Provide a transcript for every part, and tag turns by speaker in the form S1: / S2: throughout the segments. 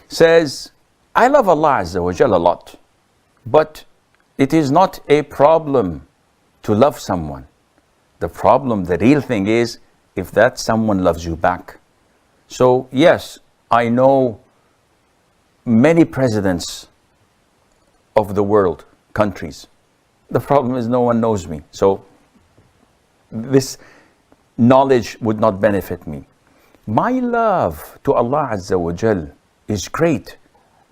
S1: says, I love Allah Azza wa Jal a lot, but it is not a problem to love someone. The problem, the real thing is if that someone loves you back. So yes, I know many presidents of the world, countries. The problem is no one knows me. So this knowledge would not benefit me. My love to Allah Azza wa Jal is great,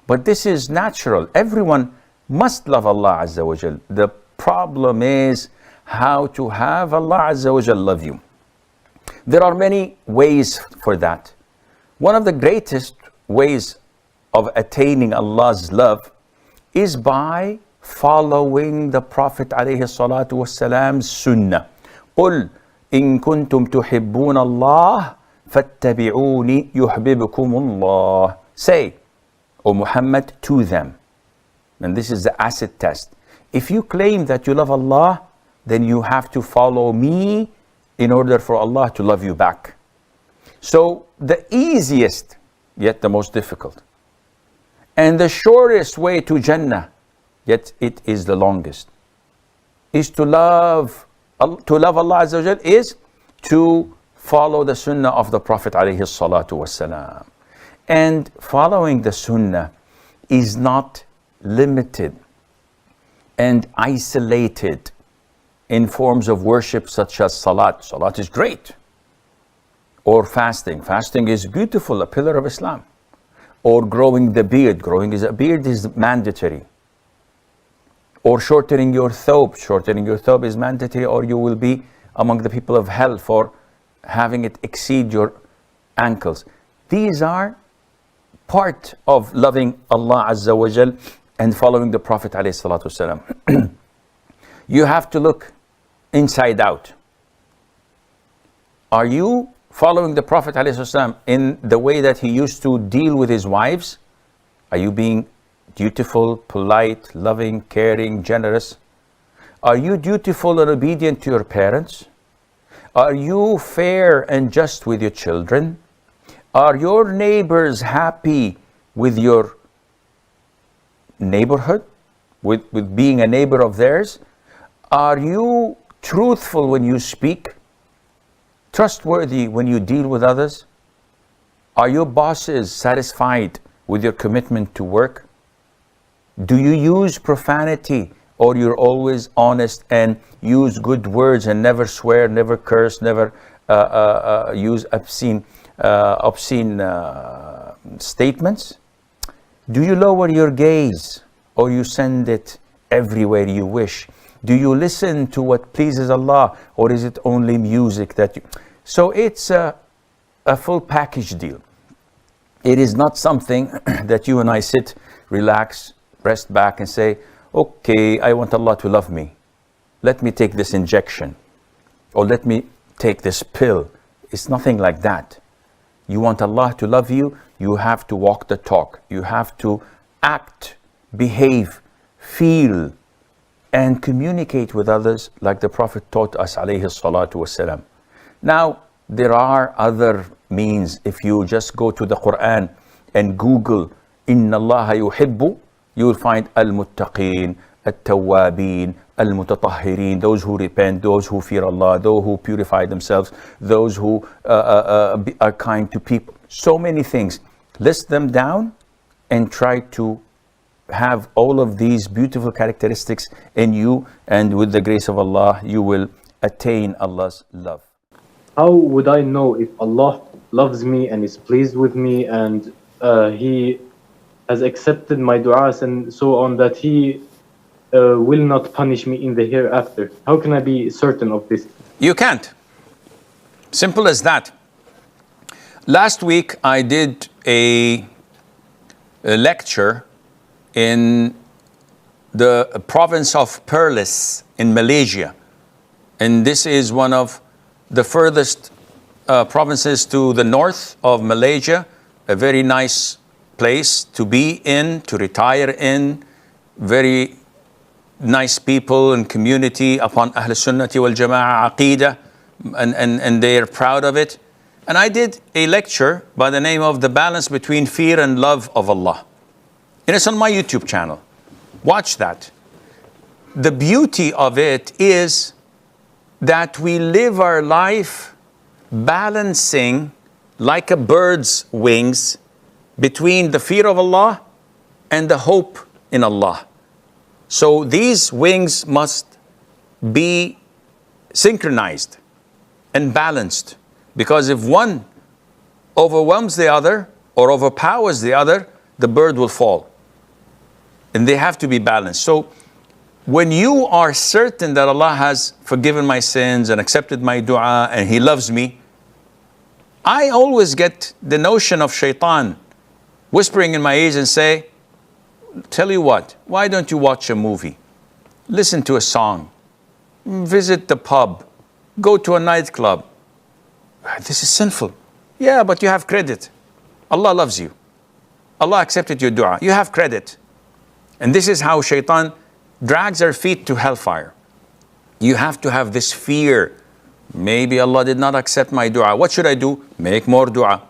S1: but this is natural. Everyone must love Allah Azza wa Jal. The problem is how to have Allah Azza wa Jal love you. There are many ways for that. One of the greatest ways of attaining Allah's love is by following the Prophet alayhi salatu wassalam's sunnah. قُلْ إِن كُنْتُمْ تُحِبُّونَ اللَّهِ فَاتَّبِعُونِ يُحْبِبْكُمُ اللَّهِ. Say, O Muhammad, to them. And this is the acid test. If you claim that you love Allah, then you have to follow me in order for Allah to love you back. So the easiest, yet the most difficult, and the shortest way to Jannah, yet it is the longest, is to love Allah Azza wa Jal, is to follow the sunnah of the Prophet alayhi salatu wassalam. And following the sunnah is not limited and isolated in forms of worship such as salat. Salat is great. Or fasting. Fasting is beautiful, a pillar of Islam. Or growing the beard. Growing a beard is mandatory. Or shortening your thobe. Shortening your thobe is mandatory, or you will be among the people of hell for having it exceed your ankles. These are part of loving Allah Azza wa Jal and following the Prophet alayhi salatu wasalam. You have to look inside out. Are you following the Prophet ﷺ in the way that he used to deal with his wives? Are you being dutiful, polite, loving, caring, generous? Are you dutiful and obedient to your parents? Are you fair and just with your children? Are your neighbors happy with your neighborhood, with being a neighbor of theirs? Are you truthful when you speak? Trustworthy when you deal with others? Are your bosses satisfied with your commitment to work? Do you use profanity, or you're always honest and use good words and never swear, never curse, never use obscene statements? Do you lower your gaze, or you send it everywhere you wish? Do you listen to what pleases Allah, or is it only music that you... So it's a full package deal. It is not something that you and I sit, relax, rest back and say, okay, I want Allah to love me. Let me take this injection, or let me take this pill. It's nothing like that. You want Allah to love you, you have to walk the talk. You have to act, behave, feel, and communicate with others like the Prophet taught us alayhi salatu wasalam. Now, there are other means. If you just go to the Qur'an and Google Inna Allah yuhibbu, you will find al-muttaqeen, al-tawwabeen, al-mutatahhirin, those who repent, those who fear Allah, those who purify themselves, those who are kind to people. So many things. List them down and try to have all of these beautiful characteristics in you, and with the grace of Allah, you will attain Allah's love.
S2: How would I know if Allah loves me and is pleased with me, and He has accepted my du'as and so on, that He will not punish me in the hereafter? How can I be certain of this?
S1: You can't. Simple as that. Last week I did a lecture in the province of Perlis in Malaysia. And this is one of the furthest provinces to the north of Malaysia. A very nice place to be in, to retire in. Very nice people and community upon Ahl Sunnati wal Jama'ah Aqeedah, and they are proud of it. And I did a lecture by the name of The Balance Between Fear and Love of Allah. And it's on my YouTube channel. Watch that. The beauty of it is that we live our life balancing like a bird's wings between the fear of Allah and the hope in Allah. So these wings must be synchronized and balanced, because if one overwhelms the other or overpowers the other, the bird will fall. And they have to be balanced. So when you are certain that Allah has forgiven my sins and accepted my dua and He loves me, I always get the notion of shaitan whispering in my ears and say, tell you what, why don't you watch a movie? Listen to a song. Visit the pub. Go to a nightclub. This is sinful. Yeah, but you have credit. Allah loves you. Allah accepted your dua. You have credit. And this is how shaitan drags our feet to hellfire. You have to have this fear. Maybe Allah did not accept my dua. What should I do? Make more dua.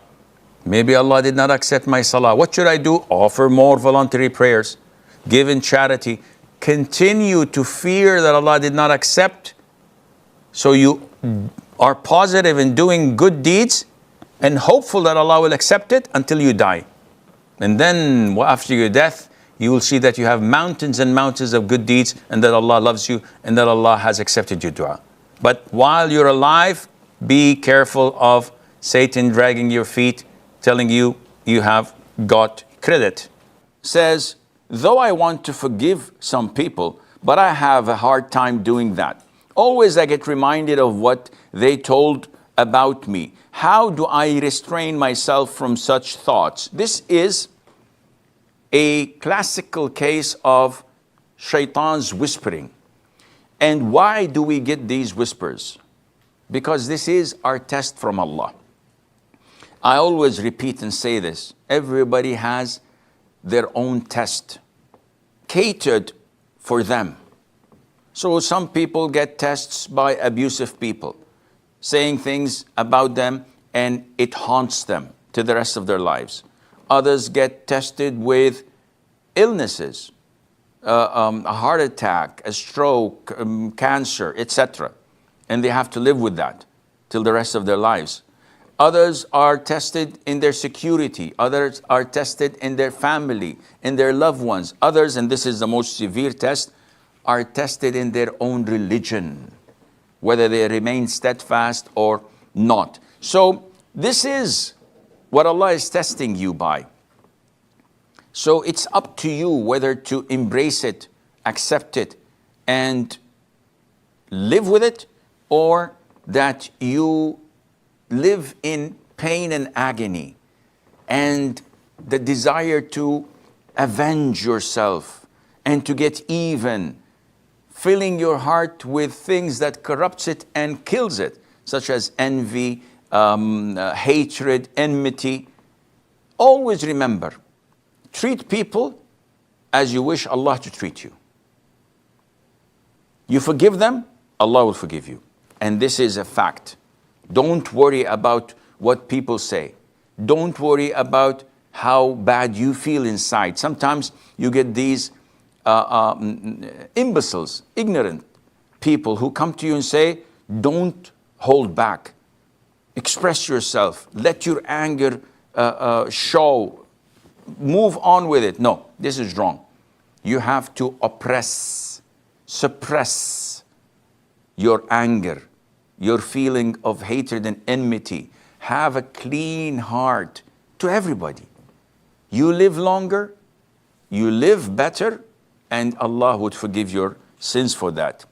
S1: Maybe Allah did not accept my salah. What should I do? Offer more voluntary prayers. Give in charity. Continue to fear that Allah did not accept. So you are positive in doing good deeds and hopeful that Allah will accept it until you die. And then after your death, you will see that you have mountains and mountains of good deeds and that Allah loves you and that Allah has accepted your dua. But while you're alive, be careful of Satan dragging your feet, telling you you have got credit. Says, though I want to forgive some people, but I have a hard time doing that. Always I get reminded of what they told about me. How do I restrain myself from such thoughts? This is a classical case of shaitan's whispering. And why do we get these whispers? Because this is our test from Allah. I always repeat and say this. Everybody has their own test catered for them. So some people get tests by abusive people, saying things about them and it haunts them to the rest of their lives. Others get tested with illnesses, a heart attack, a stroke, cancer, etc. And they have to live with that till the rest of their lives. Others are tested in their security. Others are tested in their family, in their loved ones. Others, and this is the most severe test, are tested in their own religion, whether they remain steadfast or not. So this is what Allah is testing you by. So it's up to you whether to embrace it, accept it, and live with it, or that you live in pain and agony and the desire to avenge yourself and to get even, filling your heart with things that corrupts it and kills it, such as envy, hatred, enmity. Always remember, treat people as you wish Allah to treat you. You forgive them, Allah will forgive you. And this is a fact. Don't worry about what people say. Don't worry about how bad you feel inside. Sometimes you get these imbeciles, ignorant people who come to you and say, don't hold back. Express yourself. Let your anger show. Move on with it. No, this is wrong. You have to oppress, suppress your anger, your feeling of hatred and enmity. Have a clean heart to everybody. You live longer, you live better, and Allah would forgive your sins for that.